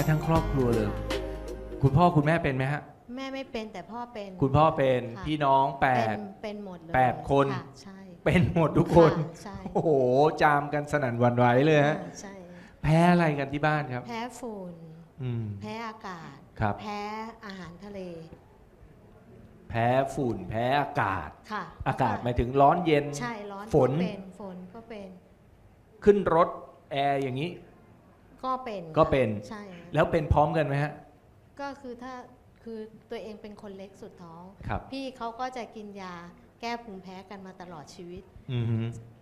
ทั้งครอบครัวเลยคุณพ่อคุณแม่เป็นไหมฮะแม่ไม่เป็นแต่พ่อเป็นคุณพ่อเป็น ค่ะ พี่น้องเป็นหมดเลย8 คน ค่ะใช่ เป็นหมดทุกคน ค่ะใช่ โอ้โหจามกันสนั่นหวั่นไหวเลยฮะ ใช่ แพ้อะไรกันที่บ้านครับ แพ้ฝุ่น อืม แพ้อากาศ ครับ แพ้อาหารทะเล แพ้ฝุ่นแพ้อากาศ ค่ะ อากาศหมายถึงร้อนเย็น ใช่ร้อน ฝน ก็เป็นฝนก็เป็น ขึ้นรถแอร์อย่างนี้ ก็เป็น ก็เป็น ใช่ แล้วเป็นพร้อมกันไหมฮะ ก็คือถ้าคือตัวเองเป็นคนเล็กสุดท้อง ครับ พี่เขาก็จะกินยาแก้ภูมิแพ้กันมาตลอดชีวิต อือฮึ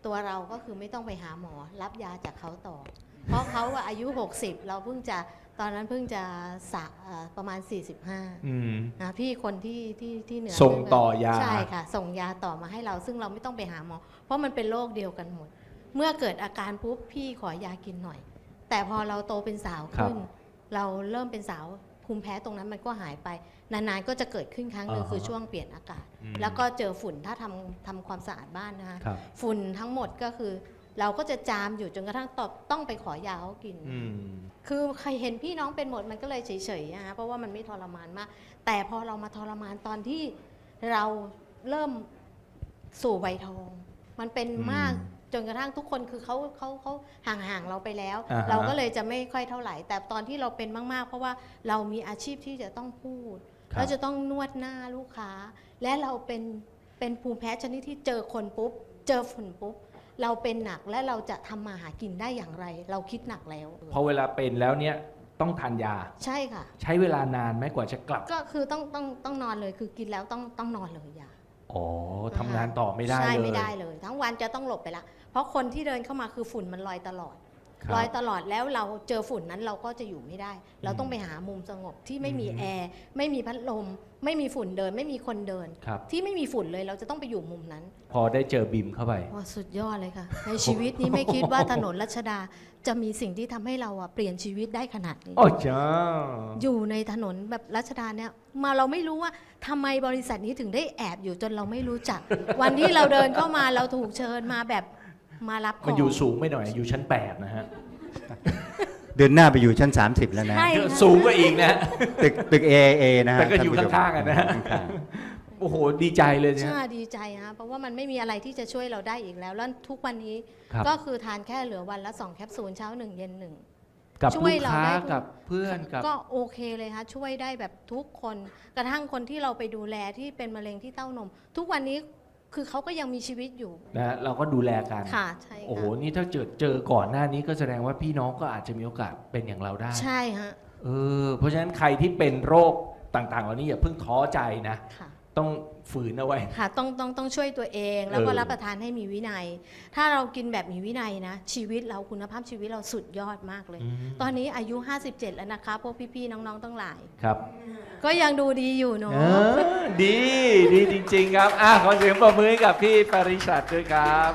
ตัวเราก็คือไม่ต้องไปหาหมอรับยาจากเขาต่อ เพราะเขาอายุ 60 เราเพิ่งจะตอนนั้นเพิ่งจะประมาณ 45 อืม นะพี่คนที่เหนือ ส่งต่อยา ใช่ค่ะ ส่งยาต่อมาให้เราซึ่งเราไม่ต้องไปหาหมอ เพราะมันเป็นโรคเดียวกันหมด เมื่อเกิดอาการปุ๊บพี่ขอยากินหน่อย แต่พอเราโตเป็นสาวขึ้น เราเริ่มเป็นสาวภูมิแพ้ตรงนั้นมันก็หายไปนานๆก็จะเกิดขึ้นครั้งหนึ่งคือช่วงเปลี่ยนอากาศ แล้วก็เจอฝุ่นถ้าทำความสะอาดบ้านนะคะ ครับ ฝุ่นทั้งหมดก็คือเราก็จะจามอยู่จนกระทั่งต้องไปขอยาเขากิน อืม คือใครเห็นพี่น้องเป็นหมดมันก็เลยเฉยๆนะคะเพราะว่ามันไม่ทรมานมาก แต่พอเรามาทรมานตอนที่เราเริ่มสู่วัยทอง มันเป็นมากจนกระทั่งทุกคนคือเขาห่างๆเราไปแล้ว อ่าฮะ เราก็เลยจะไม่ค่อยเท่าไหร่ แต่ตอนที่เราเป็นมากๆ เพราะว่าเรามีอาชีพที่จะต้องพูด ครับ เราจะต้องนวดหน้าลูกค้า และเราเป็นภูมิแพ้ชนิดที่เจอคนปุ๊บเจอฝุ่นปุ๊บเราเป็นหนักและเราจะทำมาหากินได้อย่างไร เราคิดหนักแล้ว พอเวลาเป็นแล้วเนี่ยต้องทานยา ใช่ค่ะ ใช้เวลานานไหมกว่าจะกลับ ก็คือต้องนอนเลยคือกินแล้วต้องนอนเลยยา อ๋อทำงานต่อไม่ได้เลย ใช่ไม่ได้เลย ทั้งวันจะต้องหลบไปละเพราะคนที่เดินเข้ามาคือฝุ่นมันลอยตลอด ครับ ลอยตลอดแล้วเราเจอฝุ่นนั้นเราก็จะอยู่ไม่ได้ เราต้องไปหามุมสงบที่ไม่มีแอร์ไม่มีพัดลม ไม่มีฝุ่นเดิน ไม่มีคนเดิน ครับ ที่ไม่มีฝุ่นเลยเราจะต้องไปอยู่มุมนั้น พอได้เจอบิมเข้าไป ว้าสุดยอดเลยค่ะ ในชีวิตนี้ไม่คิดว่าถนนรัชดาจะมีสิ่งที่ทำให้เราเปลี่ยนชีวิตได้ขนาดนี้ โอ้จ้า อยู่ในถนนแบบรัชดาเนี่ยมาเราไม่รู้ว่าทำไมบริษัทนี้ถึงได้แอบอยู่จนเราไม่รู้จัก วันที่เราเดินเข้ามาเราถูกเชิญมาแบบมารับของ มันอยู่สูงไม่หน่อยอยู่ชั้น 8 นะฮะ เดือนหน้าไปอยู่ชั้น 30 แล้วนะ ใช่ สูงกว่าอีกนะ ตึก AIA นะฮะ แต่ก็อยู่ ท่นผู้ชม ข้างๆกันนะฮะ ข้าง โอ้โห ดีใจเลยนะ ใช่ดีใจฮะเพราะว่ามันไม่มีอะไรที่จะช่วยเราได้อีกแล้วแล้วทุกวันนี้ ครับ ก็คือทานแค่เหลือวันละ2 แคปซูลเช้า1 เย็น 1 กับ ช่ ลู วย ก เรา ค้า ได้ทุก กับเพื่อนกับ ก็โอเคเลยฮะช่วยได้แบบทุกคนกระทั่งคนที่เราไปดูแลที่เป็นมะเร็งที่เต้านม ทุกวันนี้คือเขาก็ยังมีชีวิตอยู่ นะฮะเราก็ดูแลกัน ค่ะใช่ โอ้โห ค่ะ นี่ถ้าเจอก่อนหน้านี้ก็แสดงว่าพี่น้องก็อาจจะมีโอกาสเป็นอย่างเราได้ ใช่ฮะ เพราะฉะนั้นใครที่เป็นโรคต่างๆ เหล่านี้อย่าเพิ่งท้อใจนะ ค่ะ ต้องฝืนเอาไว้ ค่ะต้องช่วยตัวเองแล้วก็รับประทานให้มีวินัย ถ้าเรากินแบบมีวินัยนะชีวิตเราคุณภาพชีวิตเราสุดยอดมากเลย อืม ตอนนี้อายุ 57 แล้วนะคะพวกพี่ๆน้องๆทั้งหลาย ครับ ก็ยังดูดีอยู่เนาะ ดีจริง ๆ ครับขอเสียงปรบมือให้กับพี่ปริชัดด้วยครับ